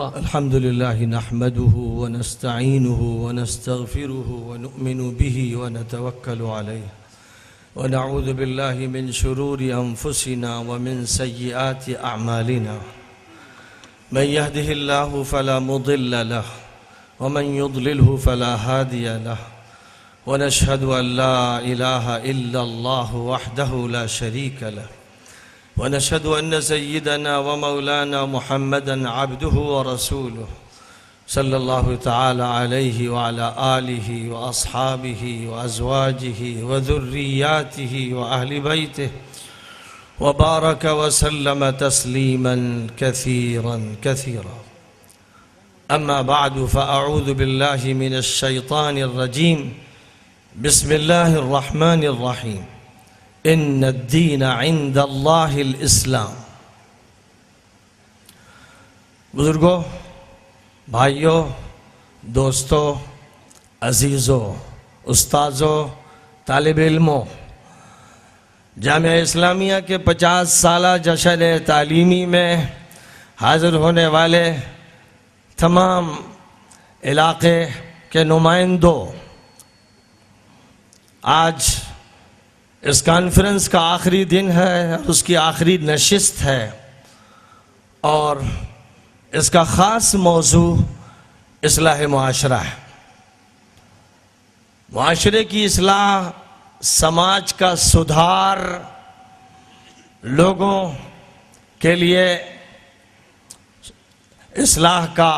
अल्हम्दुलिल्लाह नहमदुहु व नस्तईनुहु व नस्तगफिरुहु व नुअमिनु बिही व नतवक्कलु अलैहि व नऊज़ु बिल्लाहि मिन शुरूरि अनफुसिना व मिन सय्यिआति अअमालिना मन यहदिहिल्लाहु फला मुदिल्ल लहु व मन युद्लिलहु फला हादिय लहु व नशहदु अन ला इलाहा इल्लल्लाहु वहदहु ला शरीक लहु व नशहदु अन्न सय्यिदना व मौलाना मुहम्मदन अब्दुहु व रसूलुहु सल्लल्लाहु तआला अलैहि व अला आलिहि व अस्हाबिहि व अज़वाजिहि व ज़ुर्रिय्यातिहि व अहलि बैतिहि व बारक व सल्लम तस्लीमन कसीरन कसीरा। अम्मा बअदु फ़अऊज़ु बिल्लाहि मिनश शैतानिर रजीम। बिस्मिल्लाहिर रहमानिर रहीम। इन्नद्दीन इंदल्लाहिल इस्लाम। बुजुर्गों, भाइयों, दोस्तों, अजीज़ों, उस्ताज़ों, तालिब इल्मों, जामिया इस्लामिया के 50 साला जश्न तालीमी में हाज़िर होने वाले तमाम इलाक़े के नुमाइंदों, आज इस कॉन्फ्रेंस का आखिरी दिन है और उसकी आखिरी नशिस्त है और इसका ख़ास मौजू इस्लाह मुआशरा है। मुआशरे की इस्लाह, समाज का सुधार, लोगों के लिए इस्लाह का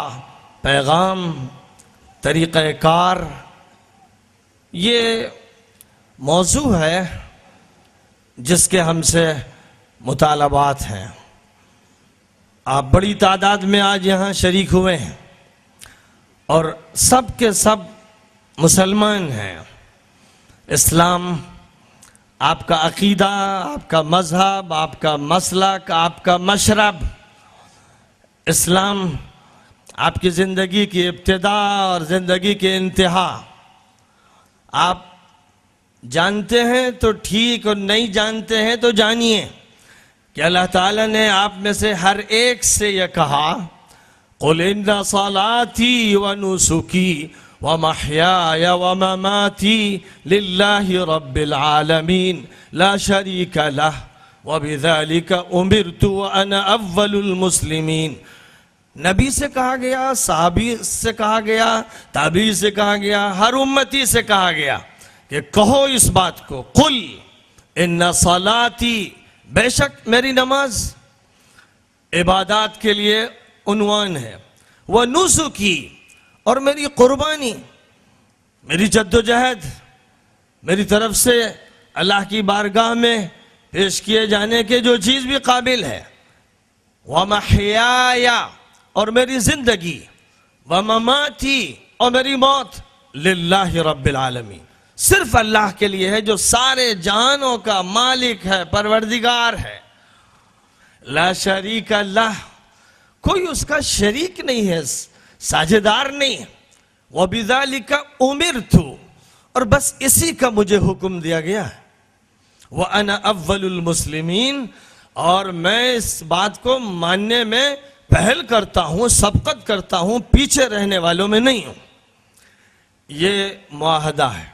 पैगाम, तरीक़ाकार, ये मौजू है जिसके हमसे मुतालबात हैं। आप बड़ी तादाद में आज यहाँ शरीक हुए हैं और सब के सब मुसलमान हैं। इस्लाम आपका अकीदा, आपका मज़हब, आपका मसलक, आपका मशरब। इस्लाम आपकी ज़िंदगी की इब्तिदा और ज़िंदगी की इंतहा। आप जानते हैं तो ठीक और नहीं जानते हैं तो जानिए कि अल्लाह ताला ने आप में से हर एक से यह कहा, कुल इन्ना सलाती व नुसुकी व महयाय व ममाती लिल्लाहि रब्बिल आलमीन ला शरीका लह व बिज़ालिका उमिरतु व अना अव्वलुल मुस्लिमीन। नबी से कहा गया, सहाबी से कहा गया, ताबी से कहा गया, हर उम्मती से कहा गया कि कहो इस बात को, कुल इन्ना सलाती, बेशक मेरी नमाज इबादत के लिए उन्वान है, वह नुसुकी, और मेरी कुर्बानी, मेरी जद्दोजहद, मेरी तरफ से अल्लाह की बारगाह में पेश किए जाने के जो चीज़ भी काबिल है, वह महयाया, और मेरी जिंदगी, वह ममाती, और मेरी मौत, लिल्लाहि रब्बिल आलमीन, सिर्फ अल्लाह के लिए है जो सारे जहानों का मालिक है, परवरदिगार है। ला शरीका लह, कोई उसका शरीक नहीं है, साझेदार नहीं। व बिज़ालिका उमिरतु, और बस इसी का मुझे हुक्म दिया गया है। व अना अव्वलुल मुस्लिमीन, और मैं इस बात को मानने में पहल करता हूँ, सबकत करता हूँ, पीछे रहने वालों में नहीं हूँ। ये मुआहदा है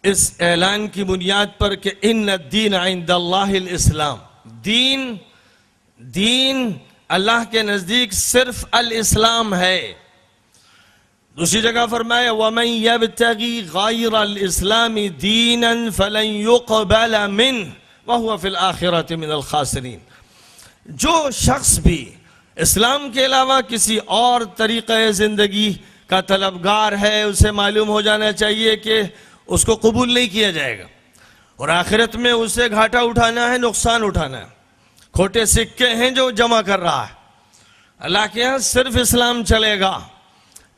इस ऐलान की बुनियाद पर कि इन्नद्दीन इंदल्लाहिल इस्लाम, दीन अल्लाह के नज़दीक सिर्फ अल इस्लाम है। दूसरी जगह फरमाया, वमन यब्तगी गैरल इस्लामी दीनन फलन युक़बल मिन्हु व हुवा फिल आखिरति मिनल खासिरीन। जो शख्स भी इस्लाम के अलावा किसी और तरीक़े ज़िंदगी का तलबगार है, उसे मालूम हो जाना चाहिए कि उसको कबूल नहीं किया जाएगा और आखिरत में उसे घाटा उठाना है, नुकसान उठाना है। खोटे सिक्के हैं जो जमा कर रहा है। अल्लाह के यहाँ सिर्फ इस्लाम चलेगा।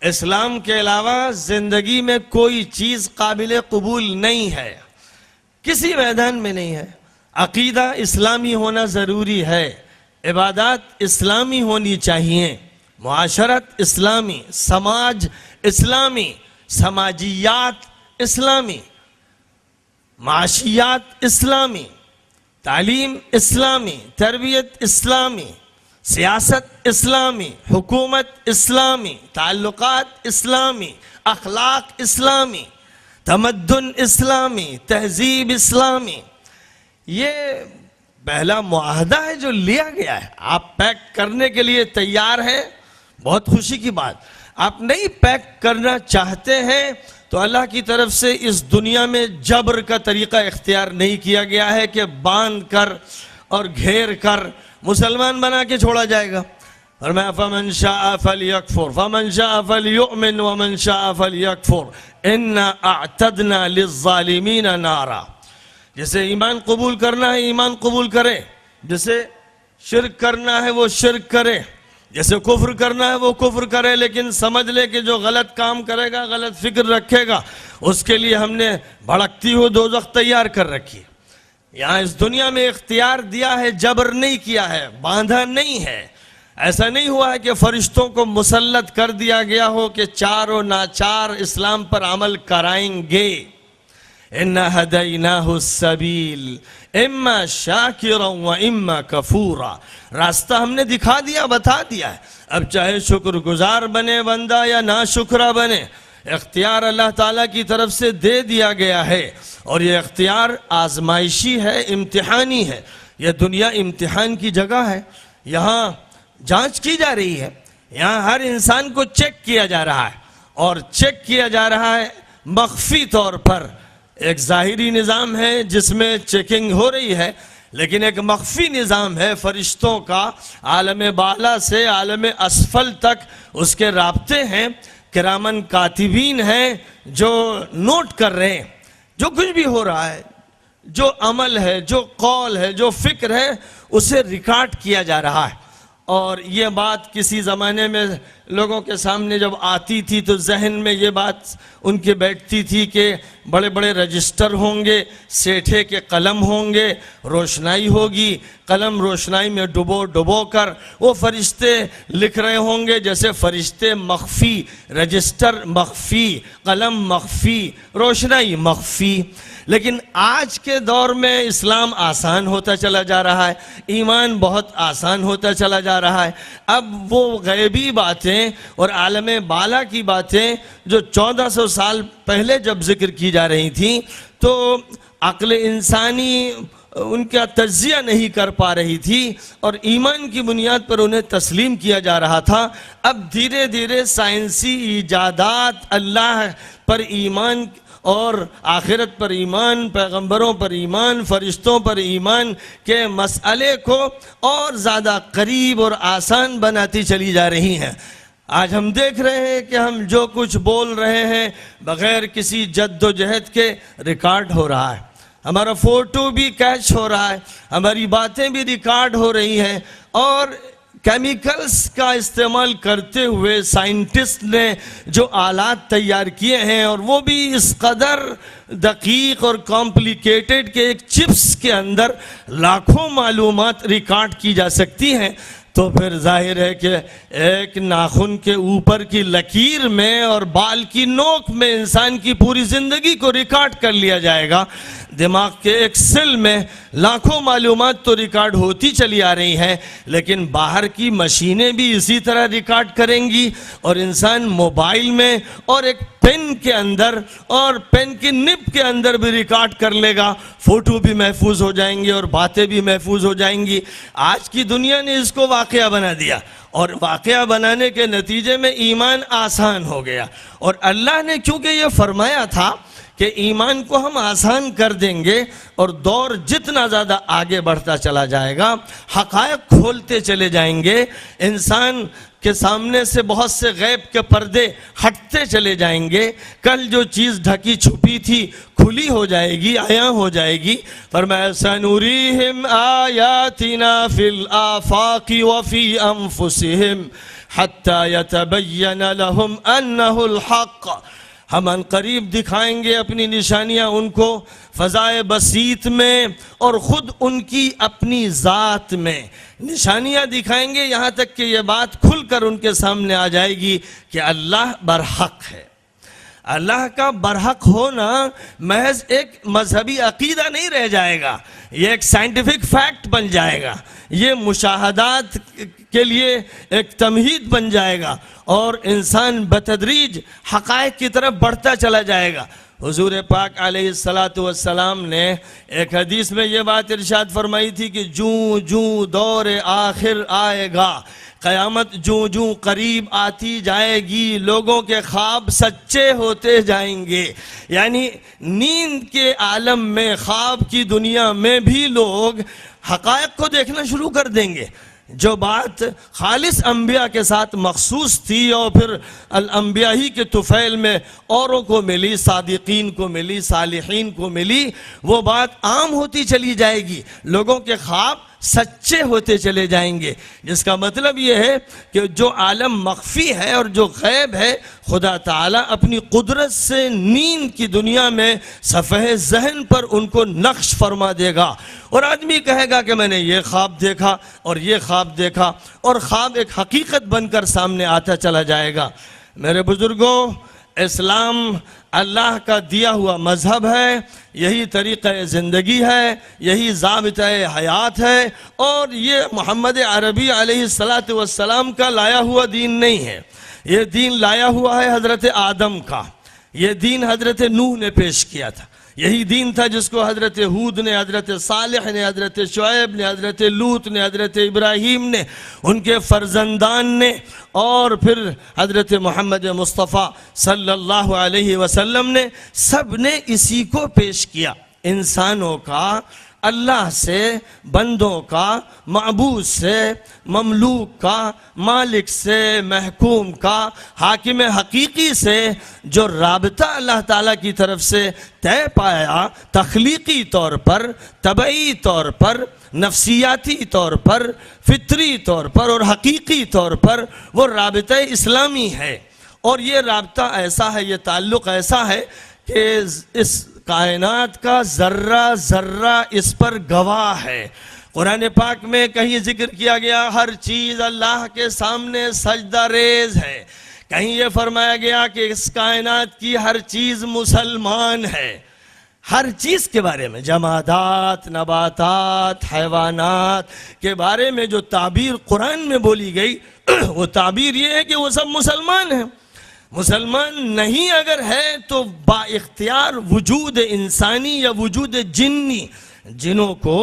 इस्लाम के अलावा जिंदगी में कोई चीज़ काबिल कबूल नहीं है, किसी मैदान में नहीं है। अकीदा इस्लामी होना ज़रूरी है, इबादत इस्लामी होनी चाहिए, मुआशरत इस्लामी, समाज इस्लामी, समाजियात इस्लामी, माशियात इस्लामी, तालीम इस्लामी, तरबियत इस्लामी, सियासत इस्लामी, हुकूमत इस्लामी, ताल्लुकात इस्लामी, अखलाक इस्लामी, तमद्दुन इस्लामी, तहजीब इस्लामी। ये पहला मुआहदा है जो लिया गया है। आप पैक करने के लिए तैयार हैं, बहुत खुशी की बात। आप नहीं पैक करना चाहते हैं तो अल्लाह की तरफ से इस दुनिया में जबर का तरीका इख्तियार नहीं किया गया है कि बांध कर और घेर कर मुसलमान बना के छोड़ा जाएगा। और मैं फमन शाअ फलयकफुर फमन शाअ फलयुमिन वमन शाअ फलयकफुर इन्ना अअतदना लिज़्ज़ालिमीन नारा। जैसे ईमान कबूल करना है ईमान कबूल करे, जैसे शिर्क करना है वो शिर्क करे, जैसे कुफ्र करना है वो कुफ्र करे, लेकिन समझ ले कि जो गलत काम करेगा, गलत फिक्र रखेगा, उसके लिए हमने भड़कती हुई दोज़ख तैयार कर रखी है। यहाँ इस दुनिया में इख्तियार दिया है, जबर नहीं किया है, बांधा नहीं है। ऐसा नहीं हुआ है कि फरिश्तों को मुसल्लत कर दिया गया हो कि चारों नाचार इस्लाम पर अमल कराएंगे। इन्ना हदैनाहु सबील इम्मा शाकिरन व इम्मा कफूरा। रास्ता हमने दिखा दिया, बता दिया है। अब चाहे शुक्रगुजार बने बंदा या ना शुक्रा बने, इख्तियार अल्लाह ताला की तरफ से दे दिया गया है। और ये इख्तियार आजमाइशी है, इम्तिहानी है। यह दुनिया इम्तिहान की जगह है। यहाँ जांच की जा रही है, यहाँ हर इंसान को चेक किया जा रहा है। और चेक किया जा रहा है मख्फी तौर पर। एक ज़ाहिरी निज़ाम है जिसमें चेकिंग हो रही है, लेकिन एक मख्फी निज़ाम है फरिश्तों का, आलम बाला से आलम असफल तक उसके राब्ते हैं। किरामन कातिबीन हैं जो नोट कर रहे हैं जो कुछ भी हो रहा है, जो अमल है, जो कौल है, जो फिक्र है, उसे रिकॉर्ड किया जा रहा है। और ये बात किसी ज़माने में लोगों के सामने जब आती थी तो जहन में ये बात उनके बैठती थी कि बड़े बड़े रजिस्टर होंगे, सेठे के कलम होंगे, रोशनाई होगी, कलम रोशनाई में डुबो डुबो कर वो फरिश्ते लिख रहे होंगे। जैसे फरिश्ते मख्फी, रजिस्टर मख्फी, कलम मख्फी, रोशनाई मख्फी। लेकिन आज के दौर में इस्लाम आसान होता चला जा रहा है, ईमान बहुत आसान होता चला जा रहा है। अब वो गैबी बातें और आलम बाला की बातें जो 1400 साल पहले जब जिक्र की जा रही थी, तो अक्ल इंसानी उनका तज्जिया नहीं कर पा रही थी और ईमान की बुनियाद पर उन्हें तस्लीम किया जा रहा था। अब धीरे धीरे साइंसी ईजादात, अल्लाह पर ईमान और आखिरत पर ईमान, पैगंबरों पर ईमान, फरिश्तों पर ईमान के मसले को और ज़्यादा करीब और आसान बनाती चली जा रही हैं। आज हम देख रहे हैं कि हम जो कुछ बोल रहे हैं बग़ैर किसी जद्दोजहद के रिकॉर्ड हो रहा है। हमारा फ़ोटो भी कैच हो रहा है, हमारी बातें भी रिकॉर्ड हो रही हैं। और केमिकल्स का इस्तेमाल करते हुए साइंटिस्ट ने जो आलात तैयार किए हैं, और वो भी इस कदर दकीक और कॉम्प्लिकेटेड के एक चिप्स के अंदर लाखों मालूमात रिकॉर्ड की जा सकती हैं, तो फिर जाहिर है कि एक नाखून के ऊपर की लकीर में और बाल की नोक में इंसान की पूरी ज़िंदगी को रिकॉर्ड कर लिया जाएगा। दिमाग के एक सेल में लाखों मालूमात तो रिकॉर्ड होती चली आ रही हैं, लेकिन बाहर की मशीनें भी इसी तरह रिकॉर्ड करेंगी। और इंसान मोबाइल में और एक पेन के अंदर और पेन की निब के अंदर भी रिकॉर्ड कर लेगा। फ़ोटो भी महफूज हो जाएंगे और बातें भी महफूज हो जाएंगी। आज की दुनिया ने इसको वाक़या बना दिया, और वाक़या बनाने के नतीजे में ईमान आसान हो गया। और अल्लाह ने चूँकि ये फरमाया था कि ईमान को हम आसान कर देंगे, और दौर जितना ज़्यादा आगे बढ़ता चला जाएगा, हक़ाइक़ खोलते चले जाएंगे, इंसान के सामने से बहुत से गैब के पर्दे हटते चले जाएंगे। कल जो चीज़ ढकी छुपी थी खुली हो जाएगी, आया हो जाएगी। फरमाया सनुरीहिम आयातिना फिल आफाक़ि व फ़ी अनफुसिहिम हत्ता यतबय्यन लहुम अन्नहुल हक़। हम अनकरीब दिखाएंगे अपनी निशानियां उनको फ़ज़ाए बसीत में और ख़ुद उनकी अपनी ज़ात में निशानियां दिखाएंगे, यहाँ तक कि ये बात खुलकर उनके सामने आ जाएगी कि अल्लाह बरहक है। अल्लाह का बरहक होना महज एक मजहबी अकीदा नहीं रह जाएगा, ये एक साइंटिफिक फैक्ट बन जाएगा। ये मुशाहदात के लिए एक तमहीद बन जाएगा और इंसान बतदरीज हक़ाइक़ की तरफ बढ़ता चला जाएगा। हुजूर पाक अलैहिस्सलातु वस्सलाम ने एक हदीस में ये बात इरशाद फरमाई थी कि जूं जूं दौर आखिर आएगा, क़यामत जूं जूं करीब आती जाएगी, लोगों के ख्वाब सच्चे होते जाएंगे। यानी नींद के आलम में, ख्वाब की दुनिया में भी लोग हक़ाइक़ को देखना शुरू कर देंगे। जो बात खालिस अंबिया के साथ मखसूस थी और फिर अल अंबिया ही के तुफ़ैल में औरों को मिली, सादिकीन को मिली, सालिहीन को मिली, वो बात आम होती चली जाएगी। लोगों के ख्वाब सच्चे होते चले जाएंगे, जिसका मतलब ये है कि जो आलम मख्फी है और जो गैब है, खुदा ताला अपनी कुदरत से नींद की दुनिया में सफ़ह ज़हन पर उनको नक्श फरमा देगा और आदमी कहेगा कि मैंने ये ख्वाब देखा और ये ख्वाब देखा, और ख्वाब एक हकीकत बनकर सामने आता चला जाएगा। मेरे बुजुर्गों, इस्लाम अल्लाह का दिया हुआ मज़हब है, यही तरीक़ा ज़िंदगी है, यही ज़ाबिता हयात है, और ये मोहम्मद अरबी अलैहिस्सलातु वस्सलाम का लाया हुआ दीन नहीं है। ये दीन लाया हुआ है हज़रत आदम का, ये दीन हज़रत नूह ने पेश किया था, यही दीन था जिसको हज़रत हूद ने, हज़रत सालिह ने, हज़रत शुएब ने, हज़रत लूत ने, हज़रत इब्राहीम ने, उनके फ़र्जंदान ने, और फिर हज़रत मोहम्मद मुस्तफ़ा सल्लल्लाहु अलैहि वसल्लम ने, सब ने इसी को पेश किया। इंसानों का, अल्लाह से, बंदों का, माबूद से, ममलूक का, मालिक से, महकूम का, हाकिम हकीकी से जो राबता अल्लाह ताला की तरफ से तय पाया, तख्लीकी तौर पर, तबई तौर पर, नफ्सियाती तौर पर, फितरी तौर पर और हकीकी तौर पर, वो राबता इस्लामी है। और ये राबता ऐसा है, ये ताल्लुक़ ऐसा है कि इस कायनात का ज़र्रा ज़र्रा इस पर गवाह है। कुरान पाक में कहीं जिक्र किया गया हर चीज़ अल्लाह के सामने सजदा रेज है, कहीं ये फरमाया गया कि इस कायनात की हर चीज़ मुसलमान है। हर चीज़ के बारे में, जमादात, नबातात, हैवानात के बारे में जो ताबीर कुरान में बोली गई, वो ताबीर ये है कि वो सब मुसलमान हैं। मुसलमान नहीं अगर है तो बाइख्तियार वजूद इंसानी या वजूद जिन्नी, जिनों को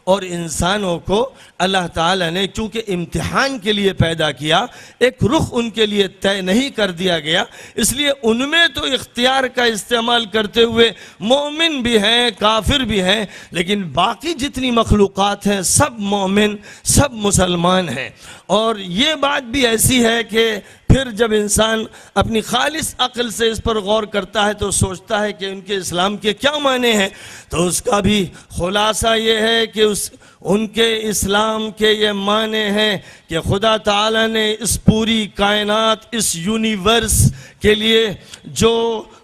और इंसानों को अल्लाह ताला ने चूँकि इम्तिहान के लिए पैदा किया, एक रुख उनके लिए तय नहीं कर दिया गया, इसलिए उनमें तो इख्तियार का इस्तेमाल करते हुए मोमिन भी हैं, काफिर भी हैं, लेकिन बाकी जितनी मखलूक़ात हैं सब मोमिन, सब मुसलमान हैं। और ये बात भी ऐसी है कि फिर जब इंसान अपनी खालिस अक्ल से इस पर गौर करता है तो सोचता है कि उनके इस्लाम के क्या माने हैं, तो उसका भी खुलासा ये है कि उनके इस्लाम के ये माने हैं कि खुदा ताला ने इस पूरी कायनात, इस यूनिवर्स के लिए जो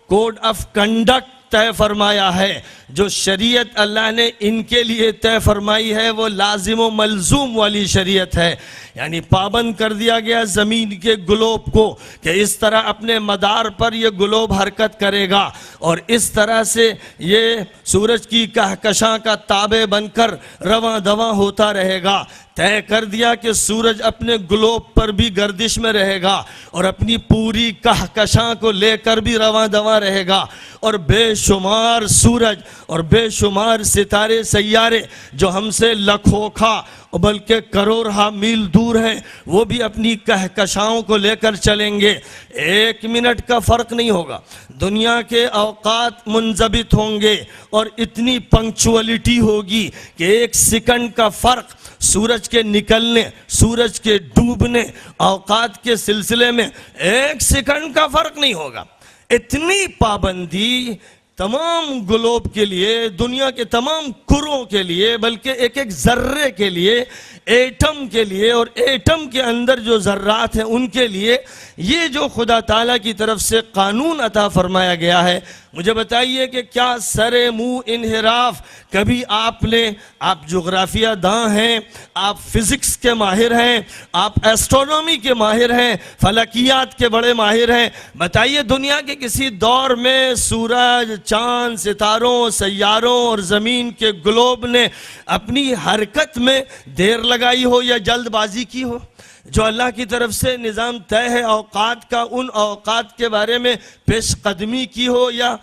कोड ऑफ कंडक्ट तय फरमाया है, जो शरीयत अल्लाह ने इनके लिए तय फरमाई है, वो लाजिम व मलजूम वाली शरीयत है। यानी पाबंद कर दिया गया ज़मीन के ग्लोब को कि इस तरह अपने मदार पर यह ग्लोब हरकत करेगा और इस तरह से ये सूरज की कहकशां का ताबे बनकर रवां दवां होता रहेगा। तय कर दिया कि सूरज अपने ग्लोब पर भी गर्दिश में रहेगा और अपनी पूरी कहकशां को लेकर भी रवां दवां रहेगा, और बेशुमार सूरज और बेशुमार सितारे सैयारे जो हमसे लखोखा बल्कि करोड़हा मील दूर हैं, वो भी अपनी कहकशाओं को लेकर चलेंगे। एक मिनट का फ़र्क नहीं होगा, दुनिया के औकात मुंजबित होंगे और इतनी पंक्चुअलिटी होगी कि एक सेकंड का फ़र्क सूरज के निकलने, सूरज के डूबने, औकात के सिलसिले में एक सेकंड का फ़र्क नहीं होगा। इतनी पाबंदी तमाम ग्लोब के लिए, दुनिया के तमाम कुरों के लिए, बल्कि एक एक ज़र्रे के लिए, एटम के लिए और एटम के अंदर जो ज़र्रात हैं उनके लिए, ये जो खुदा ताला की तरफ से कानून अता फरमाया गया है, मुझे बताइए कि क्या सरे मुँह इनहिराफ कभी आपने, आप जोग्राफिया दां हैं, आप फिज़िक्स के माहिर हैं, आप एस्ट्रोनॉमी के माहिर हैं, फलकियात के बड़े माहिर हैं, बताइए दुनिया के किसी दौर में सूरज, चांद, सितारों, सैयारों और ज़मीन के ग्लोब ने अपनी हरकत में देर लगाई हो या जल्दबाजी की हो। जो अल्लाह की तरफ से निज़ाम तय है औकात का, उन औकात के बारे में पेशकदमी की हो या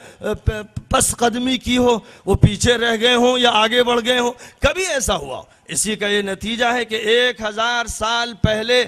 पसकदमी की हो, वो पीछे रह गए हों या आगे बढ़ गए हों, कभी ऐसा हुआ। इसी का ये नतीजा है कि 1000 साल पहले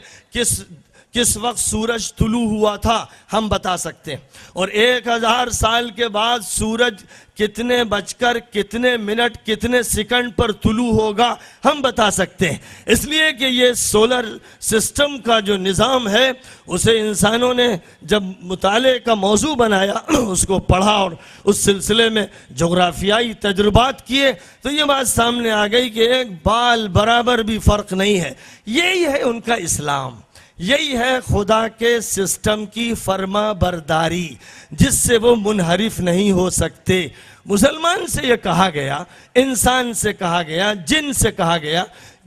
किस वक्त सूरज तुलू हुआ था हम बता सकते हैं, और 1000 साल के बाद सूरज कितने बजकर कितने मिनट कितने सेकंड पर तुलू होगा हम बता सकते हैं। इसलिए कि ये सोलर सिस्टम का जो निज़ाम है उसे इंसानों ने जब मुताले का मौजू बनाया, उसको पढ़ा और उस सिलसिले में जोग्राफियाई तजुर्बात किए, तो ये बात सामने आ गई कि एक बाल बराबर भी फ़र्क नहीं है। यही है उनका इस्लाम, यही है खुदा के सिस्टम की फर्मा बरदारी, जिससे वो मुनहरिफ नहीं हो सकते। मुसलमान से ये कहा गया, इंसान से कहा गया, जिन से कहा गया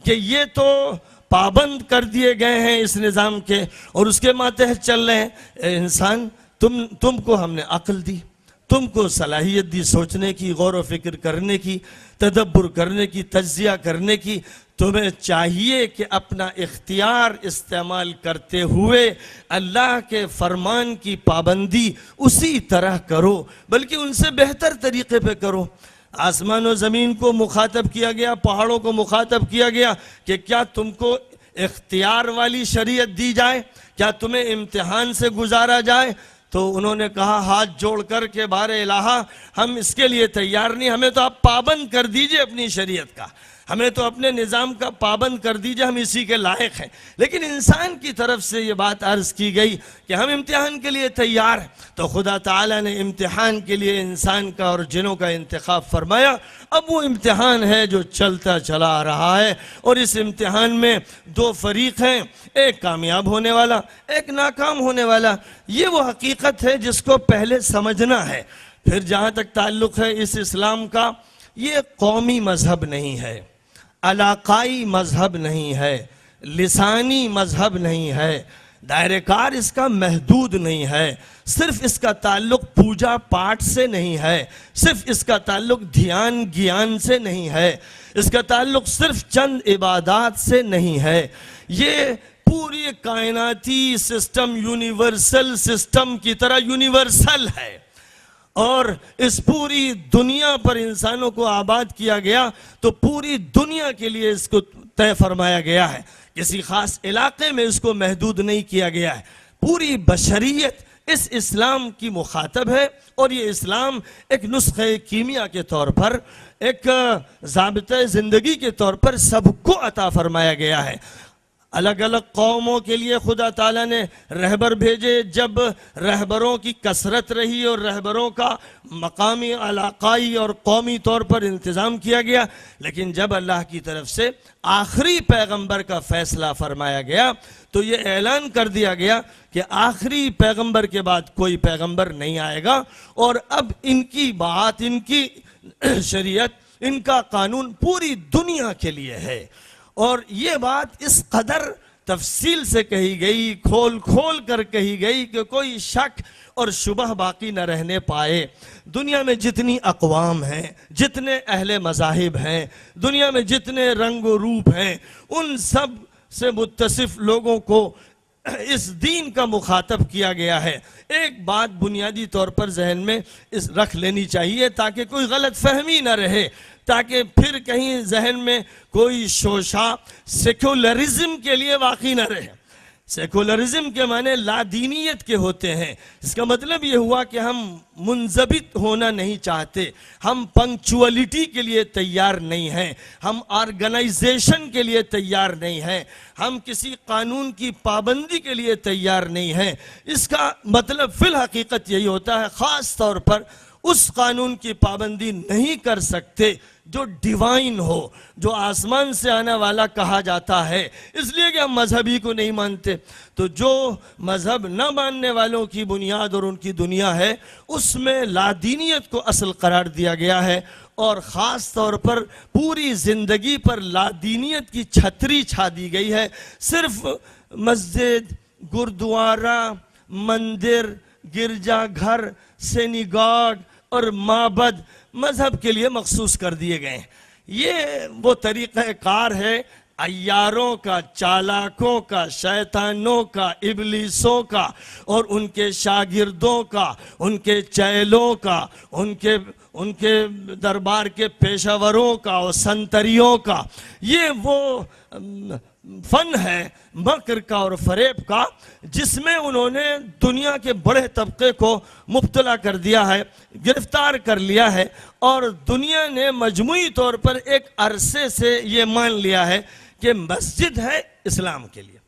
कि ये तो पाबंद कर दिए गए हैं इस निज़ाम के और उसके मातहत चल रहे हैं। इंसान तुमको हमने अक्ल दी, तुमको सलाहियत दी सोचने की, गौर व फिक्र करने की, तदब्बुर करने की, तज्जिया करने की। तुम्हें चाहिए कि अपना इख्तियार इस्तेमाल करते हुए अल्लाह के फरमान की पाबंदी उसी तरह करो, बल्कि उनसे बेहतर तरीके पे करो। आसमान और ज़मीन को मुखातब किया गया, पहाड़ों को मुखातब किया गया कि क्या तुमको इख्तियार वाली शरीयत दी जाए, क्या तुम्हें इम्तिहान से गुजारा जाए? तो उन्होंने कहा हाथ जोड़ कर के बारे इलाहा, हम इसके लिए तैयार नहीं, हमें तो आप पाबंद कर दीजिए अपनी शरीयत का, हमें तो अपने निज़ाम का पाबंद कर दीजिए, हम इसी के लायक हैं। लेकिन इंसान की तरफ से ये बात अर्ज़ की गई कि हम इम्तिहान के लिए तैयार हैं, तो खुदा ताला ने इम्तिहान के लिए इंसान का और जिनों का इंतखाब फरमाया। अब वो इम्तिहान है जो चलता चला आ रहा है, और इस इम्तिहान में 2 फरीक हैं, एक कामयाब होने वाला, एक नाकाम होने वाला। ये वो हकीकत है जिसको पहले समझना है। फिर जहाँ तक ताल्लुक़ है इस इस्लाम का, ये कौमी मज़हब नहीं है, इलाकाई मज़हब नहीं है, लिसानी मज़हब नहीं है, दायरेकार इसका महदूद नहीं है, सिर्फ इसका ताल्लुक़ पूजा पाठ से नहीं है, सिर्फ इसका ताल्लुक़ ध्यान ज्ञान से नहीं है, इसका ताल्लुक़ सिर्फ चंद इबादात से नहीं है। ये पूरी कायनाती सिस्टम यूनिवर्सल सिस्टम की तरह यूनिवर्सल है, और इस पूरी दुनिया पर इंसानों को आबाद किया गया तो पूरी दुनिया के लिए इसको तय फरमाया गया है, किसी खास इलाके में इसको महदूद नहीं किया गया है। पूरी बशरियत इस इस्लाम की मुखातब है, और ये इस्लाम एक नुस्खे कीमिया के तौर पर, एक ज़ाबिते ज़िंदगी के तौर पर सबको अता फरमाया गया है। अलग अलग कौमों के लिए खुदा ताला ने रहबर भेजे, जब रहबरों की कसरत रही और रहबरों का मकामी, इलाकाई और कौमी तौर पर इंतज़ाम किया गया, लेकिन जब अल्लाह की तरफ से आखिरी पैगंबर का फ़ैसला फरमाया गया तो ये ऐलान कर दिया गया कि आखिरी पैगंबर के बाद कोई पैगंबर नहीं आएगा, और अब इनकी बात, इनकी शरीयत, इनका कानून पूरी दुनिया के लिए है। और ये बात इस कदर तफसील से कही गई, खोल खोल कर कही गई कि कोई शक और शुबह बाकी न रहने पाए। दुनिया में जितनी अक़वाम हैं, जितने अहले मज़ाहिब हैं, दुनिया में जितने रंग व रूप हैं, उन सब से मुत्तसिफ लोगों को इस दीन का मुखातब किया गया है। एक बात बुनियादी तौर पर जहन में इस रख लेनी चाहिए ताकि कोई गलत फहमी न रहे, ताकि फिर कहीं जहन में कोई शोशा सेक्युलरिज्म के लिए वाक़ई न रहे। सेकुलरिज्म के माने लादीनियत के होते हैं। इसका मतलब ये हुआ कि हम मुंजबित होना नहीं चाहते, हम पंक्चुअलिटी के लिए तैयार नहीं हैं, हम ऑर्गेनाइजेशन के लिए तैयार नहीं हैं, हम किसी कानून की पाबंदी के लिए तैयार नहीं हैं। इसका मतलब फिल हकीकत यही होता है, ख़ास तौर पर उस कानून की पाबंदी नहीं कर सकते जो डिवाइन हो, जो आसमान से आने वाला कहा जाता है, इसलिए कि हम मजहबी को नहीं मानते। तो जो मजहब न मानने वालों की बुनियाद और उनकी दुनिया है, उसमें लादीनियत को असल करार दिया गया है, और ख़ास तौर पर पूरी ज़िंदगी पर लादीनियत की छतरी छा दी गई है। सिर्फ मस्जिद, गुरुद्वारा, मंदिर, गिरजाघर, सिनेगॉग, और माबद मजहब के लिए मखसूस कर दिए गए हैं। ये वो तरीक़ा कार है अय्यारों का, चालाकों का, शैतानों का, इबलीसों का और उनके शागिर्दों का, उनके चेलों का, उनके दरबार के पेशावरों का और संतरियों का। ये वो फन है मकर का और फरेब का, जिसमें उन्होंने दुनिया के बड़े तबके को मुब्तला कर दिया है, गिरफ्तार कर लिया है। और दुनिया ने मजमूई तौर पर एक अरसे से ये मान लिया है कि मस्जिद है इस्लाम के लिए,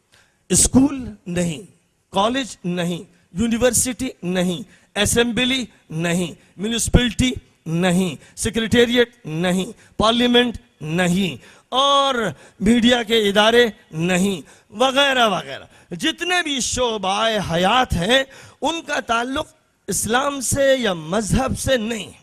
स्कूल नहीं, कॉलेज नहीं, यूनिवर्सिटी नहीं, असेंबली नहीं, म्यूनिसिपैलिटी नहीं, सेक्रेटेरिएट नहीं, पार्लियामेंट नहीं, और मीडिया के इदारे नहीं, वगैरह वगैरह। जितने भी शोबाए हयात हैं उनका ताल्लुक इस्लाम से या मजहब से नहीं,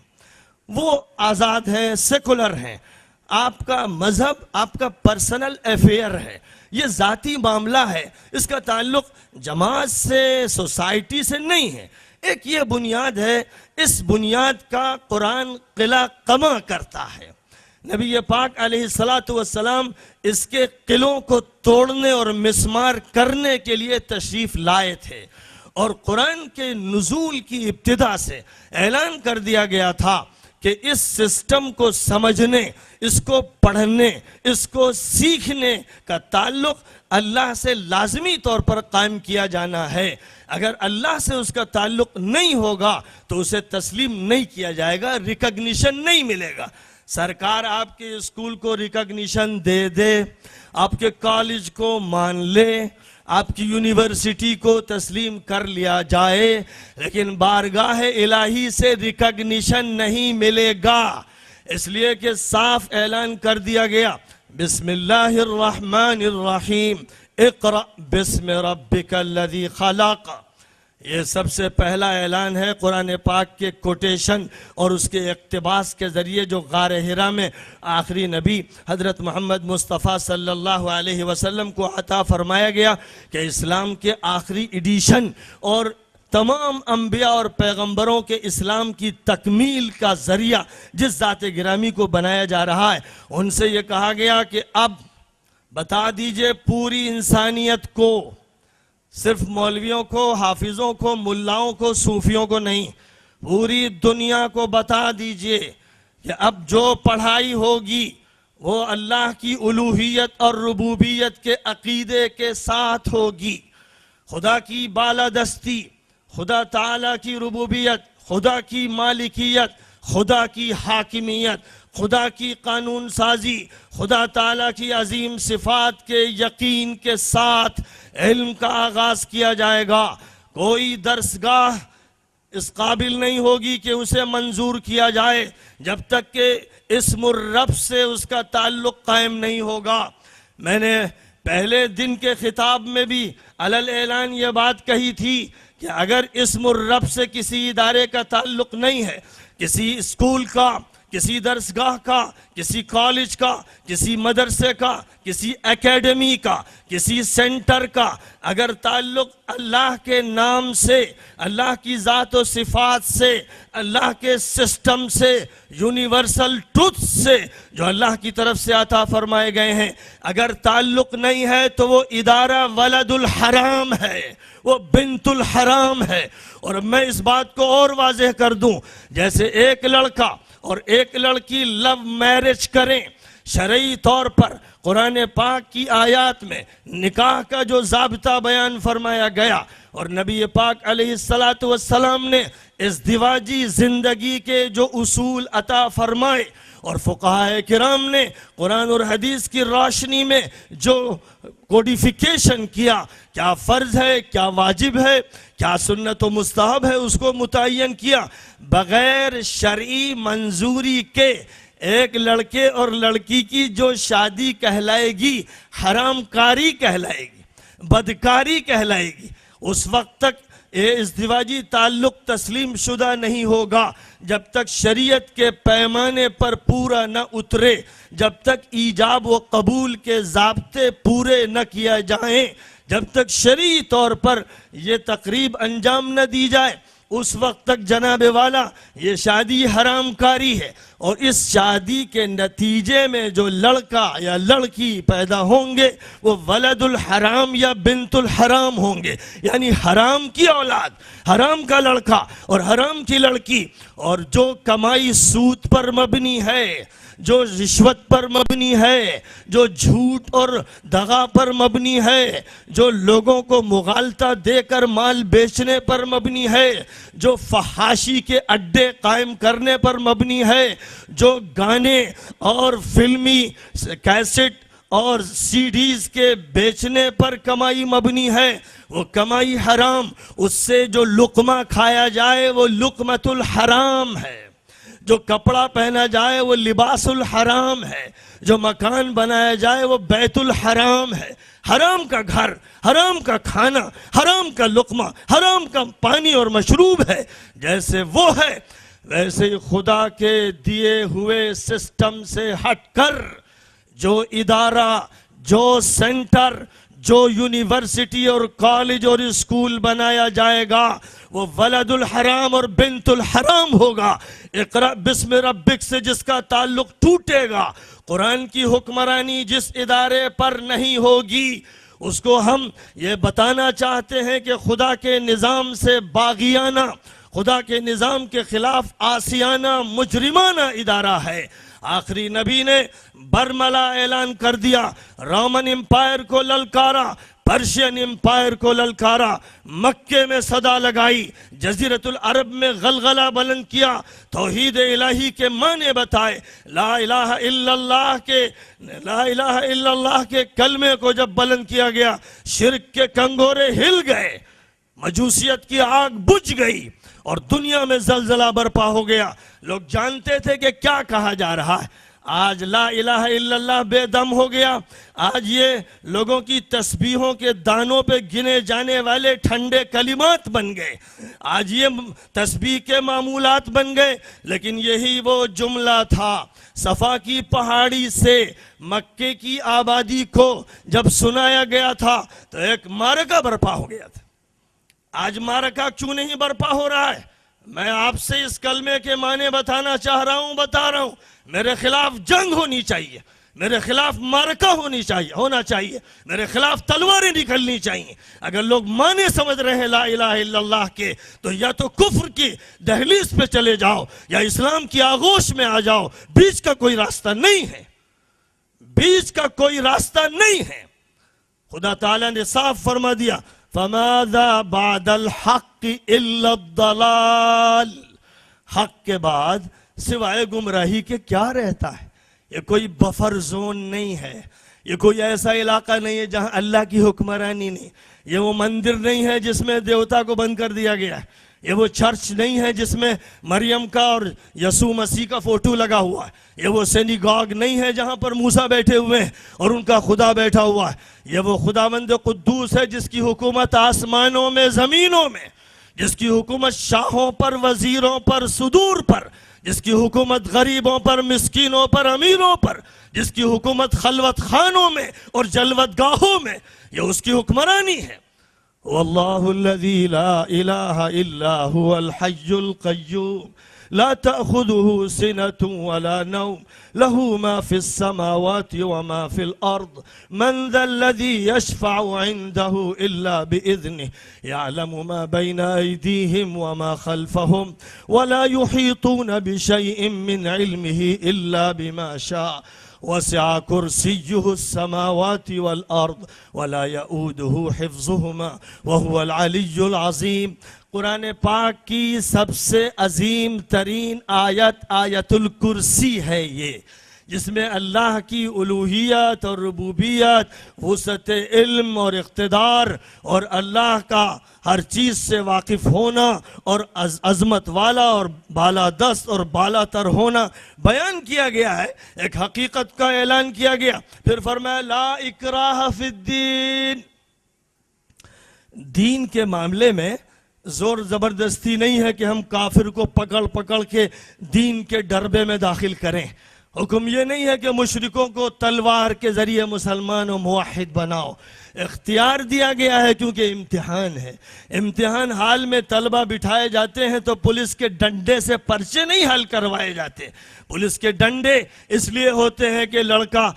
वो आज़ाद हैं, सेकुलर हैं। आपका मजहब आपका पर्सनल अफेयर है, ये ज़ाती मामला है, इसका ताल्लुक जमात से, सोसाइटी से नहीं है। एक ये बुनियाद है, इस बुनियाद का कुरान किला कमा करता है। नबी पाक अलैहिस्सलातु वस्सलाम इसके किलों को तोड़ने और मिसमार करने के लिए तशरीफ लाए थे, और कुरान के नुज़ूल की इब्तिदा से ऐलान कर दिया गया था कि इस सिस्टम को समझने, इसको पढ़ने, इसको सीखने का ताल्लुक अल्लाह से लाजमी तौर पर कायम किया जाना है। अगर अल्लाह से उसका ताल्लुक नहीं होगा तो उसे तस्लीम नहीं किया जाएगा, रिकग्निशन नहीं मिलेगा। सरकार आपके स्कूल को रिकग्निशन दे दे, आपके कॉलेज को मान ले, आपकी यूनिवर्सिटी को तस्लीम कर लिया जाए, लेकिन बारगाह इलाही से रिकग्निशन नहीं मिलेगा। इसलिए कि साफ ऐलान कर दिया गया, बिस्मिल्लाहिर्रहमानिर्रहीम, इक़रा बिस्मि रब्बिकल्लज़ी खलक़। ये सबसे पहला ऐलान है कुरान पाक के कोटेशन और उसके इक़्तिबास के ज़रिए जो गारे हिरा में आखिरी नबी हज़रत मोहम्मद मुस्तफ़ा सल्लल्लाहु अलैहि वसल्लम को अता फरमाया गया कि इस्लाम के आखिरी एडिशन और तमाम अंबिया और पैगंबरों के इस्लाम की तकमील का ज़रिया जिस ज़ात गिरामी को बनाया जा रहा है, उनसे ये कहा गया कि अब बता दीजिए पूरी इंसानियत को, सिर्फ मौलवियों को, हाफिज़ों को, मुल्लाओं को, सूफियों को नहीं, पूरी दुनिया को बता दीजिए कि अब जो पढ़ाई होगी वो अल्लाह की उलूहियत और रुबूबियत के अकीदे के साथ होगी। खुदा की बालादस्ती, खुदा ताला की रुबूबियत, खुदा की मालिकियत, खुदा की हाकिमियत, खुदा की कानून साजी, खुदा ताला की अजीम सिफात के यकीन के साथ इल्म का आगाज़ किया जाएगा। कोई दरसगाह इस काबिल नहीं होगी कि उसे मंजूर किया जाए जब तक कि इस्मुर रब से उसका ताल्लुक़ कायम नहीं होगा। मैंने पहले दिन के खिताब में भी अलल ऐलान ये बात कही थी कि अगर इस्मुर रब से किसी इदारे का ताल्लुक़ नहीं है, किसी स्कूल का, किसी दरसगाह का, किसी कॉलेज का, किसी मदरसे का, किसी एकेडमी का, किसी सेंटर का अगर ताल्लुक़ अल्लाह के नाम से, अल्लाह की ज़ात व सिफ़ात से, अल्लाह के सिस्टम से, यूनिवर्सल ट्रुथ से जो अल्लाह की तरफ से अता फरमाए गए हैं, अगर ताल्लुक़ नहीं है तो वो इदारा वलदुल हराम है, वो बिन्तुल हराम है। और मैं इस बात को और वाज़ेह कर दूं, जैसे एक लड़का और एक लड़की लव मैरिज करें, शरई तौर पर कुरान पाक की आयत में निकाह का जो ज़ाब्ता बयान फरमाया गया और नबी पाक अलैहिस्सलातु वस्सलाम ने इस दिवाजी ज़िंदगी के जो उसूल अता फरमाए और फुक़हा किराम ने कुरान और हदीस की रोशनी में जो कोडिफिकेशन किया, क्या फ़र्ज़ है, क्या वाजिब है, क्या सुन्नत व मुस्तहब है, उसको मुतय्यन किया। बग़ैर शरई मंजूरी के एक लड़के और लड़की की जो शादी कहलाएगी हरामकारी कहलाएगी, बदकारी कहलाएगी। उस वक्त तक ये इज़्दिवाजी ताल्लुक़ तस्लीम शुदा नहीं होगा जब तक शरीयत के पैमाने पर पूरा न उतरे, जब तक ईजाब व कबूल के ज़ाब्ते पूरे न किया जाएं, जब तक शरई तौर पर ये तकरीब अंजाम न दी जाए। उस वक्त तक जनाबे वाला ये शादी हरामकारी है, और इस शादी के नतीजे में जो लड़का या लड़की पैदा होंगे वो वलदुल हराम या बिनतुल हराम होंगे, यानी हराम की औलाद, हराम का लड़का और हराम की लड़की। और जो कमाई सूद पर मबनी है, जो रिश्वत पर मबनी है, जो झूठ और दगा पर मबनी है, जो लोगों को मुगालता देकर माल बेचने पर मबनी है, जो फहाशी के अड्डे कायम करने पर मबनी है, जो गाने और फिल्मी कैसेट और सीडीज के बेचने पर कमाई मबनी है, वो कमाई हराम। उससे जो लुकमा खाया जाए वो लुकमतुल हराम है, जो कपड़ा पहना जाए वो लिबासुल हराम है, जो मकान बनाया जाए वो बैतुल हराम है। हराम का घर, हराम का खाना, हराम का लुकमा, हराम का पानी और मशरूब है। जैसे वो है वैसे ही खुदा के दिए हुए सिस्टम से हटकर जो इदारा, जो सेंटर, जो यूनिवर्सिटी और कॉलेज और स्कूल बनाया जाएगा वो वलदुल हराम और बिनतुल हराम होगा। इक़रा बिस्म रब्बिक से जिसका ताल्लुक टूटेगा, कुरान की हुक्मरानी जिस इदारे पर नहीं होगी, उसको हम ये बताना चाहते हैं कि खुदा के निज़ाम से बागियाना, खुदा के निज़ाम के खिलाफ आसियाना मुजरिमाना इदारा है। आखिरी नबी ने बरमला ऐलान कर दिया, रोमन एम्पायर को ललकारा, पर्शियन एम्पायर को ललकारा, मक्के में सदा लगाई, जजीरतुल अरब में गलगला बुलंद किया, तौहीद इलाही के माने बताए, ला इलाहा इल्लल्लाह के कलमे को जब बुलंद किया गया, शिर्क के कंगोरे हिल गए, मजूसियत की आग बुझ गई और दुनिया में जलजला बर्पा हो गया। लोग जानते थे कि क्या कहा जा रहा है। आज ला इलाहा इल्लल्लाह बेदम हो गया। आज ये लोगों की तस्बीहों के दानों पे गिने जाने वाले ठंडे कलिमात बन गए। आज ये तस्बीह के मामूलात बन गए। लेकिन यही वो जुमला था, सफ़ा की पहाड़ी से मक्के की आबादी को जब सुनाया गया था तो एक मारका बर्पा हो गया था। आज मारका क्यों नहीं बर्पा हो रहा है? मैं आपसे इस कलमे के माने बताना चाह रहा हूं, बता रहा हूं। मेरे खिलाफ जंग होनी चाहिए, मेरे खिलाफ मारका होना चाहिए, मेरे खिलाफ तलवारें निकलनी चाहिए। अगर लोग माने समझ रहे हैं ला इलाहा इल्लल्लाह के, तो या तो कुफ्र की दहलीज पे चले जाओ या इस्लाम की आगोश में आ जाओ। बीच का कोई रास्ता नहीं है, बीच का कोई रास्ता नहीं है। खुदा ताला ने साफ फरमा दिया, फमाज़ा बादल हक़ इल्ला दलाल, हक के बाद सिवाय गुमराही के क्या रहता है? ये कोई बफर जोन नहीं है, ये कोई ऐसा इलाका नहीं है जहां अल्लाह की हुक्मरानी नहीं, ये वो मंदिर नहीं है जिसमें देवता को बंद कर दिया गया है, ये वो चर्च नहीं है जिसमें मरियम का और यसू मसीह का फोटो लगा हुआ है, ये वो सिनेगॉग नहीं है जहां पर मूसा बैठे हुए हैं और उनका खुदा बैठा हुआ है। ये वो खुदावंद कुद्दूस है जिसकी हुकूमत आसमानों में, जमीनों में, जिसकी हुकूमत शाहों पर, वजीरों पर, सुदूर पर, जिसकी हुकूमत गरीबों पर, मिस्कीनों पर, अमीरों पर, जिसकी हुकूमत खलवत खानों में और जलवत गाहों में, ये उसकी हुक्मरानी है। वल्लाहुल्लज़ी ला इलाहा इल्ला हुवल हय्युल क़य्यूम ला तअख़ुज़ुहु सिनतुन वला नौम लहू मा फ़िस समावाति व मा फ़िल अर्द मन ज़ल्लज़ी यशफ़अु इन्दहु इल्ला बिइज़्निहि यअलमु मा बैना अयदीहिम व मा ख़ल्फ़हुम वला युहीतून बिशैइन मिन इल्मिहि इल्ला बिमा शाअ वसिअ कुर्सियुहु समावाति वल अर्द वला यऊदुहु हिफ्ज़ुहुमा वहुवल अलिय्युल अज़ीम। कुरान पाक की सबसे अजीम तरीन आयत आयतुल कुर्सी है ये, जिसमें अल्लाह की उलूहियत और रुबूबियत, वुसअत इल्म और इक़्तिदार और अल्लाह का हर चीज़ से वाकिफ़ होना और अज़मत वाला और बालादस्त और बालातर होना बयान किया गया है। एक हकीकत का ऐलान किया गया। फिर फरमाया ला इकराह फिद्दीन, दीन के मामले में जोर ज़बरदस्ती नहीं है कि हम काफिर को पकड़ पकड़ के दीन के डरबे में दाखिल करें। हुक्म ये नहीं है कि मुशरिकों को तलवार के जरिए मुसलमान और मुवाहिद बनाओ। इख्तियार दिया गया है क्योंकि इम्तिहान है। इम्तिहान हाल में तलबा बिठाए जाते हैं तो पुलिस के डंडे से पर्चे नहीं हल करवाए जाते। पुलिस के डंडे इसलिए होते हैं कि लड़का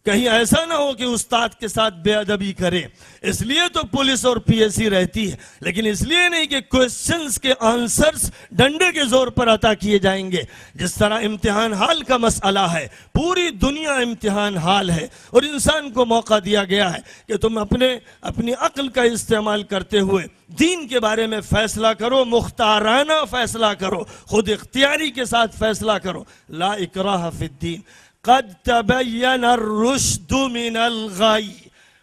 कहीं ऐसा ना हो कि उस्ताद के साथ बेअदबी करे, इसलिए तो पुलिस और पीएससी रहती है। लेकिन इसलिए नहीं कि क्वेश्चंस के आंसर्स डंडे के जोर पर अता किए जाएंगे। जिस तरह इम्तिहान हाल का मसला है, पूरी दुनिया इम्तिहान हाल है और इंसान को मौका दिया गया है कि तुम अपनी अक्ल का इस्तेमाल करते हुए दीन के बारे में फैसला करो, मुख्ताराना फैसला करो, खुद इख्तियारी के साथ फैसला करो। ला इकराह फिद्दीन क़द तबय्यन अर्रुश्द मिनल गय।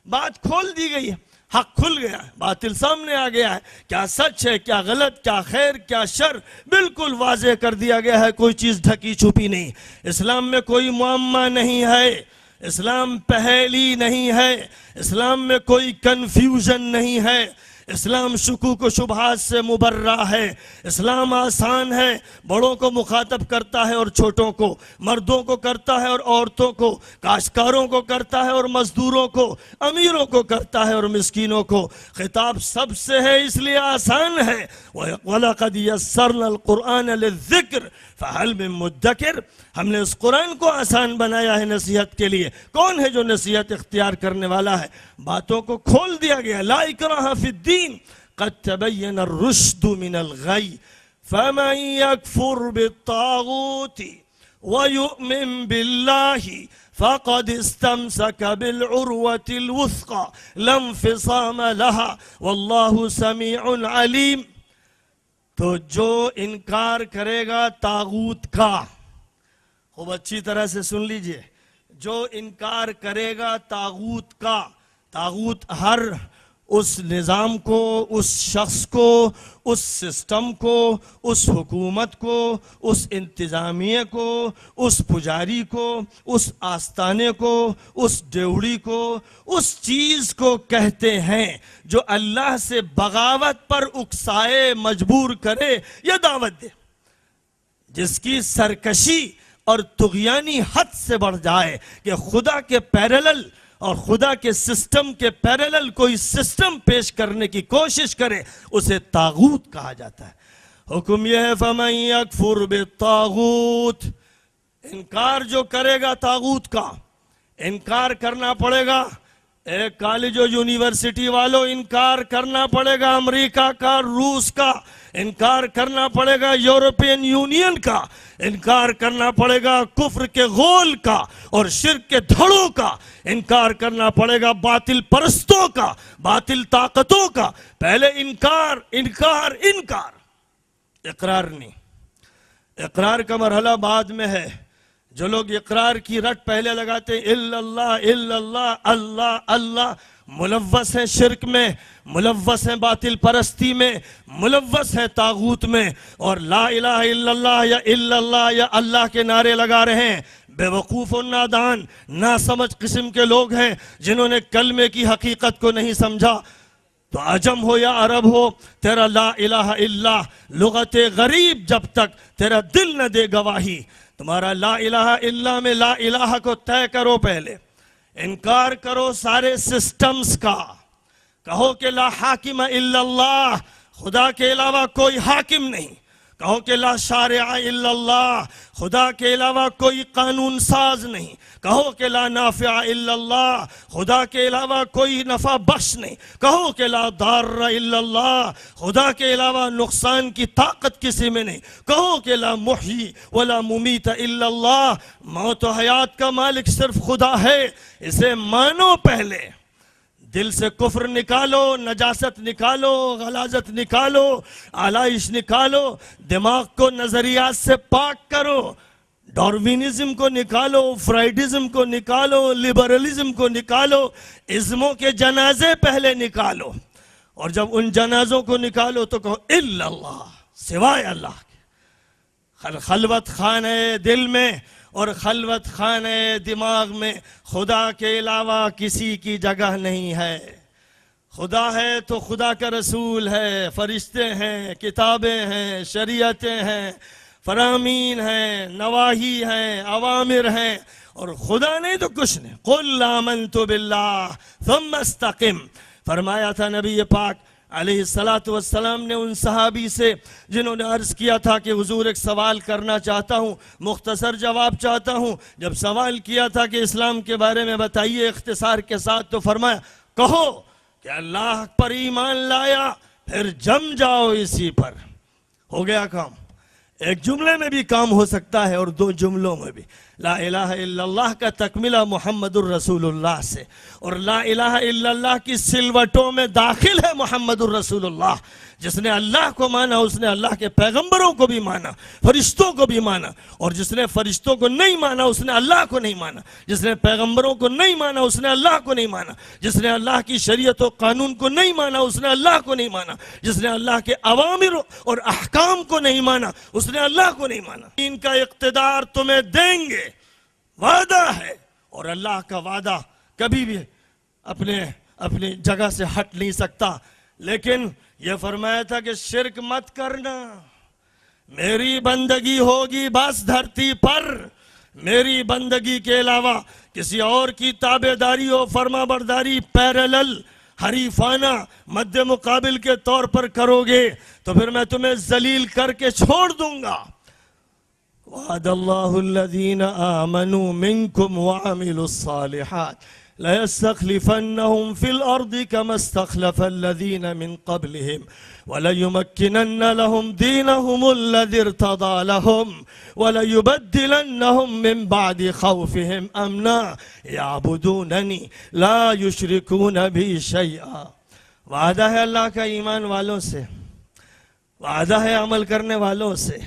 बात खोल दी गई है, हक खुल गया है, बातिल सामने आ गया है, क्या सच है क्या गलत, क्या खैर क्या शर, बिल्कुल वाज़ेह कर दिया गया है। कोई चीज़ ढकी छुपी नहीं। इस्लाम में कोई मुअम्मा नहीं है, इस्लाम पहेली नहीं है, इस्लाम में कोई कन्फ्यूजन नहीं है। इस्लाम शुकूक व शुबहात से मुबर्रा है। इस्लाम आसान है, बड़ों को मुखातब करता है और छोटों को, मर्दों को करता है और औरतों को, काश्तकारों को करता है और मजदूरों को, अमीरों को करता है और मिस्कीनों को। खिताब सबसे है इसलिए आसान है। वलक़द यस्सरनल कुरआन लिज़्ज़िक्र फ़हल मिन मुद्दकिर। हमने इस कुरान को आसान बनाया है नसीहत के लिए। कौन है जो नसीहत इख्तियार करने वाला है? बातों को खोल दिया गया। ला इकराह फिद्दीन क़द तबय्यन अर्रुश्द मिनल गय फमन यकफुर बित्तागूति व युमिन बिल्लाहि फ़क़द इस्तमसक बिलउर्वतिल वुस्क़ा ला इंफ़िसाम लहा वल्लाहु समीउन अलीम। तो जो इनकार करेगा तागूत का, खूब अच्छी तरह से सुन लीजिए, जो इनकार करेगा तागूत का, तागूत हर उस निज़ाम को, उस शख्स को, उस सिस्टम को, उस हुकूमत को, उस इंतज़ामिया को, उस पुजारी को, उस आस्ताने को, उस देवड़ी को, उस चीज़ को कहते हैं जो अल्लाह से बगावत पर उकसाए, मजबूर करे या दावत दे, जिसकी सरकशी और तुग़यानी हद से बढ़ जाए कि खुदा के पैरेलल और खुदा के सिस्टम के पैरेलल कोई सिस्टम पेश करने की कोशिश करे, उसे तागूत कहा जाता है। हुक्म यह है फमन यकफुर बित्तागूत, इनकार जो करेगा तागूत का, इनकार करना पड़ेगा। एक कॉलेज और यूनिवर्सिटी वालों, इनकार करना पड़ेगा अमेरिका का, रूस का, इनकार करना पड़ेगा यूरोपियन यूनियन का, इनकार करना पड़ेगा कुफ्र के गोल का और शिर्क के धड़ों का, इनकार करना पड़ेगा बातिल परस्तों का, बातिल ताकतों का। पहले इनकार इनकार इनकार, इकरार नहीं। इकरार का मरहला बाद में है। जो लोग इकरार की रट पहले लगाते हैं, इल्लल्लाह इल्लल्लाह अल्लाह अल्लाह, मुलव्वस हैं शिर्क में, मुलव्वस हैं बातिल परस्ती में, मुलव्वस हैं तागूत में, और ला इलाहा इल्लल्लाह या इल्लल्लाह या अल्लाह के नारे लगा रहे हैं। बेवकूफ़ और नादान, नासमझ किस्म के लोग हैं जिन्होंने कलमे की हकीकत को नहीं समझा। तो अजम हो या अरब हो, तेरा ला इलाहा इल्ला लुगत गरीब जब तक तेरा दिल न दे गवाही, तुम्हारा ला इलाहा इल्ला में ला इलाहा को तय करो। पहले इनकार करो सारे सिस्टम्स का, कहो कि ला हाकिम इल्लल्लाह, खुदा के अलावा कोई हाकिम नहीं। कहो कि ला शारिआ इल्लल्लाह, खुदा के अलावा कोई कानून साज नहीं। कहो कि ला नाफिआ इल्लल्लाह, खुदा के अलावा कोई नफा बख्श नहीं। कहो कि ला दार्रा इल्लल्लाह, खुदा के अलावा नुकसान की ताकत किसी में नहीं। कहो कि ला मुही वला मुमीत इल्लल्लाह, मौत व हयात का मालिक सिर्फ खुदा है। इसे मानो। पहले दिल से कुफ्र निकालो, नजासत निकालो, गलाजत निकालो, आलाइश निकालो, दिमाग को नजरियात से पाक करो, डार्विनिज्म को निकालो, फ्राइडिज्म को निकालो, लिबरलिज्म को निकालो, इज्मों के जनाजे पहले निकालो। और जब उन जनाजों को निकालो तो कहो इल्लल्लाह, सिवाय अल्लाह के। खलवत खाने दिल में और खलवत खाने दिमाग में खुदा के अलावा किसी की जगह नहीं है। खुदा है तो खुदा का रसूल है, फरिश्ते हैं, किताबें हैं, शरीयतें हैं, फरामीन हैं, नवाही हैं, अवामिर हैं, और खुदा ने तो कुछ नहीं। कुल आमन्तु बिल्लाह थुम्मा इस्तक़िम, फरमाया था नबी पाक अलैहिस्सलातु वस्सलाम ने उन सहाबी से जिन्होंने अर्ज़ किया था कि हुजूर एक सवाल करना चाहता हूँ, मुख्तसर जवाब चाहता हूँ। जब सवाल किया था कि इस्लाम के बारे में बताइए इख्तिसार के साथ, तो फरमाया कहो कि अल्लाह पर ईमान लाया, फिर जम जाओ इसी पर। हो गया काम। एक जुमले में भी काम हो सकता है और दो जुमलों में भी। ला इलाहा इल्लल्लाह का तकमिला मुहम्मदुर रसूलुल्लाह से, और ला इलाहा इल्लल्लाह की सिलवटों में दाखिल है मुहम्मदुर रसूलुल्लाह। जिसने अल्लाह को माना उसने अल्लाह के पैगंबरों को भी माना, फरिश्तों को भी माना, और जिसने फरिश्तों को नहीं माना उसने अल्लाह को नहीं माना, जिसने पैगंबरों को नहीं माना उसने अल्लाह को नहीं माना, जिसने अल्लाह की शरीयत और कानून को नहीं माना उसने अल्लाह को नहीं माना, जिसने अल्लाह के अवामिर और अहकाम को नहीं माना उसने अल्लाह को नहीं माना। इनका इक़्तिदार तुम्हें देंगे, वादा है, और अल्लाह का वादा कभी भी अपनी जगह से हट नहीं सकता। लेकिन यह फरमाया था कि शिर्क मत करना, मेरी बंदगी होगी बस धरती पर, मेरी बंदगी के अलावा किसी और की ताबेदारी और फर्माबरदारी पैरेलल हरीफाना मद्दे मुकाबिल के तौर पर करोगे तो फिर मैं तुम्हें जलील करके छोड़ दूंगा। वअदल्लाहुल्लज़ीना आमनू मिनकुम वअमिलुस्सालिहात लयस्तखलिफन्नहुम फिल अर्दि कमा इस्तखलफल्लज़ीना मिन क़ब्लिहिम वलयुमक्किनन्न लहुम दीनहुमुल्लज़ी इर्तदा लहुम वलयुबद्दिलन्नहुम मिन बादि खौफिहिम अमना यअबुदूननी ला युशरिकून बी शैआ। वादा है अल्लाह का ईमान वालों से, वादा है अमल करने वालों से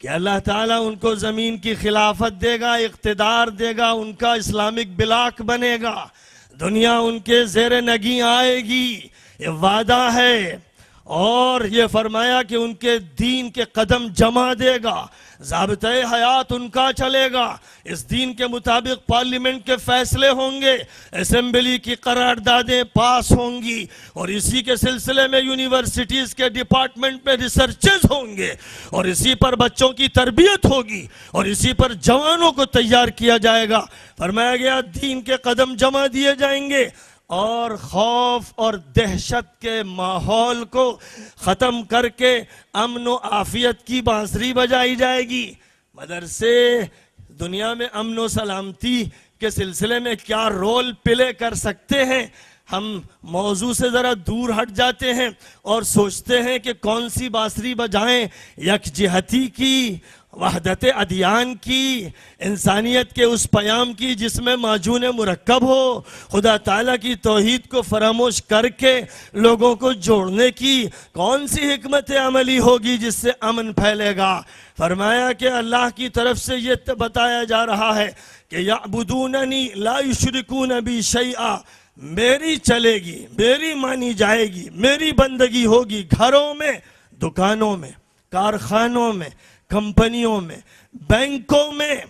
कि अल्लाह ताला उनको ज़मीन की खिलाफत देगा, इक़्तिदार देगा, उनका इस्लामिक बिलाक बनेगा, दुनिया उनके ज़ेर नगी आएगी। ये वादा है। और ये फरमाया कि उनके दीन के कदम जमा देगा, ज़ाबिते हयात उनका चलेगा, इस दीन के मुताबिक पार्लियामेंट के फैसले होंगे, असेंबली की करारदादें पास होंगी, और इसी के सिलसिले में यूनिवर्सिटीज़ के डिपार्टमेंट में रिसर्चेज होंगे, और इसी पर बच्चों की तरबियत होगी, और इसी पर जवानों को तैयार किया जाएगा। फरमाया गया दीन के कदम जमा दिए जाएंगे और खौफ और दहशत के माहौल को ख़त्म करके अमन व आफियत की बांसुरी बजाई जाएगी। मदरसे दुनिया में अमन व सलामती के सिलसिले में क्या रोल प्ले कर सकते हैं, हम मौजू से ज़रा दूर हट जाते हैं और सोचते हैं कि कौन सी बांसुरी बजाएं, यकजहती की, वहदत अदियान की, इंसानियत के उस पयाम की जिसमें माजून मुरक्कब हो, खुदा ताला की तौहीद को फरामोश करके लोगों को जोड़ने की कौन सी हिकमत अमली होगी जिससे अमन फैलेगा। फरमाया कि अल्लाह की तरफ से ये बताया जा रहा है कि यअबुदूननी ला युशरिकून बी शैआ, मेरी चलेगी, मेरी मानी जाएगी, मेरी बंदगी होगी, घरों में, दुकानों में, कारखानों में, कंपनियों में, बैंकों में,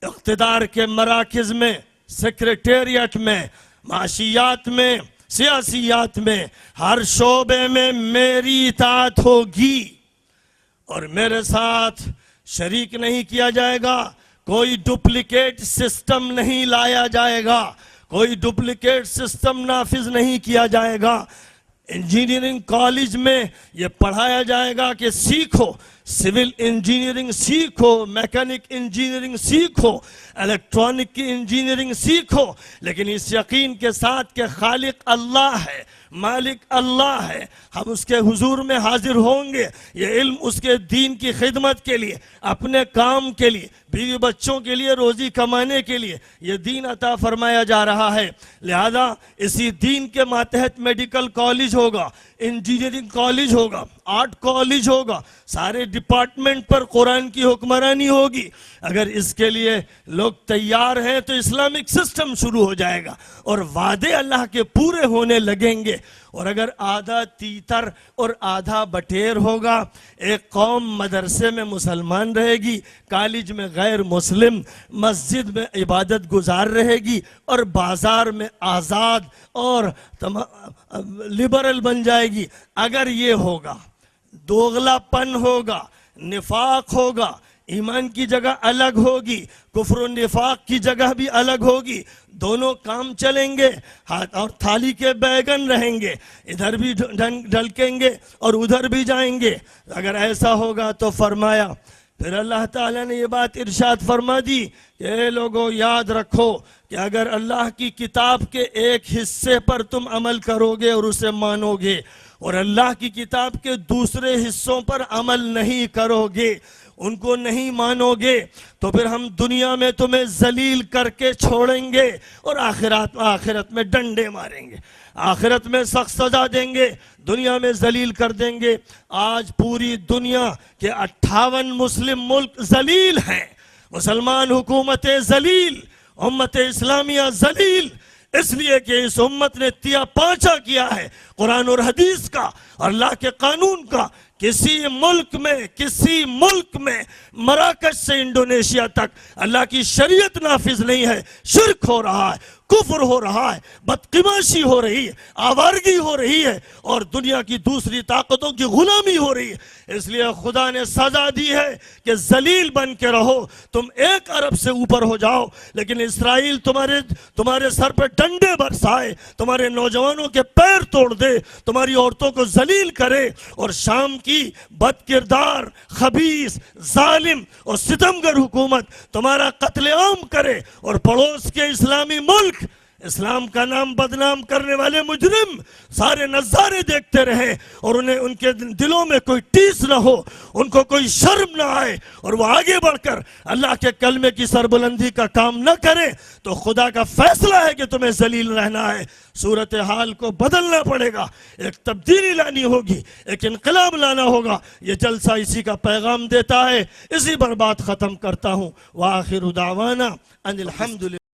इक़्तिदार के मराकिज़ में, सेक्रेटेरिएट में, माशियात में, सियासियात में, हर शोबे में मेरी इताअत होगी और मेरे साथ शरीक नहीं किया जाएगा। कोई डुप्लीकेट सिस्टम नहीं लाया जाएगा, कोई डुप्लीकेट सिस्टम नाफिज नहीं किया जाएगा। इंजीनियरिंग कॉलेज में ये पढ़ाया जाएगा कि सीखो, सिविल इंजीनियरिंग सीखो, मैकेनिक इंजीनियरिंग सीखो, इलेक्ट्रॉनिक की इंजीनियरिंग सीखो, लेकिन इस यकीन के साथ कि खालिक अल्लाह है, मालिक अल्लाह है, हम उसके हुजूर में हाजिर होंगे। ये इल्म उसके दीन की खिदमत के लिए, अपने काम के लिए, बीवी बच्चों के लिए, रोज़ी कमाने के लिए ये दीन अता फरमाया जा रहा है। लिहाजा इसी दीन के मातहत मेडिकल कॉलेज होगा, इंजीनियरिंग कॉलेज होगा, आर्ट कॉलेज होगा, सारे डिपार्टमेंट पर कुरान की हुक्मरानी होगी। अगर इसके लिए लोग तैयार हैं तो इस्लामिक सिस्टम शुरू हो जाएगा और वादे अल्लाह के पूरे होने लगेंगे। और अगर आधा तीतर और आधा बटेर होगा, एक कौम मदरसे में मुसलमान रहेगी, कॉलेज में गैर मुस्लिम, मस्जिद में इबादत गुजार रहेगी और बाजार में आज़ाद और लिबरल बन जाएगी। अगर ये होगा, दोगलापन होगा, निफाक होगा, ईमान की जगह अलग होगी, कुफ्र और निफाक की जगह भी अलग होगी, दोनों काम चलेंगे। हाथ और थाली के बैगन रहेंगे, इधर भी ढलकेंगे और उधर भी जाएंगे। अगर ऐसा होगा तो फरमाया, फिर अल्लाह ताला ने ये बात इरशाद फरमा दी कि लोगों याद रखो कि अगर अल्लाह की किताब के एक हिस्से पर तुम अमल करोगे और उसे मानोगे और अल्लाह की किताब के दूसरे हिस्सों पर अमल नहीं करोगे, उनको नहीं मानोगे, तो फिर हम दुनिया में तुम्हें जलील करके छोड़ेंगे और आखिरत में डंडे मारेंगे, आखिरत में सख्त सजा देंगे, दुनिया में जलील कर देंगे। आज पूरी दुनिया के 58 मुस्लिम मुल्क जलील हैं, मुसलमान हुकूमतें जलील, उम्मत इस्लामिया जलील, इसलिए कि इस उम्मत ने तिया पांचा किया है कुरान और हदीस का और अल्लाह के कानून का। किसी मुल्क में मराकश से इंडोनेशिया तक अल्लाह की शरीयत नाफिज नहीं है, शिर्क हो रहा है, कुफ्र हो रहा है, बदकिमाशी हो रही है, आवारगी हो रही है और दुनिया की दूसरी ताकतों की गुलामी हो रही है। इसलिए खुदा ने सजा दी है कि जलील बन के रहो, तुम 1 अरब से ऊपर हो जाओ, लेकिन इस्राइल तुम्हारे सर पर डंडे बरसाए, तुम्हारे नौजवानों के पैर तोड़ दे, तुम्हारी औरतों को जलील करे और शाम की बदकिरदार, खबीस, जालिम और सितमगर हुकूमत तुम्हारा कत्लेआम करे और पड़ोस के इस्लामी मुल्क इस्लाम का नाम बदनाम करने वाले मुजरिम सारे नज़ारे देखते रहे और उन्हें उनके दिलों में कोई टीस ना हो, उनको कोई शर्म ना आए और वो आगे बढ़कर अल्लाह के कलमे की सरबुलंदी का काम न करें, तो खुदा का फैसला है कि तुम्हें जलील रहना है। सूरत हाल को बदलना पड़ेगा, एक तब्दीली लानी होगी, एक इनकलाब लाना होगा। ये जलसा इसी का पैगाम देता है। इसी पर बात ख़त्म करता हूँ। व आखिर दावाना अनिल हम्दुलिल्लाह।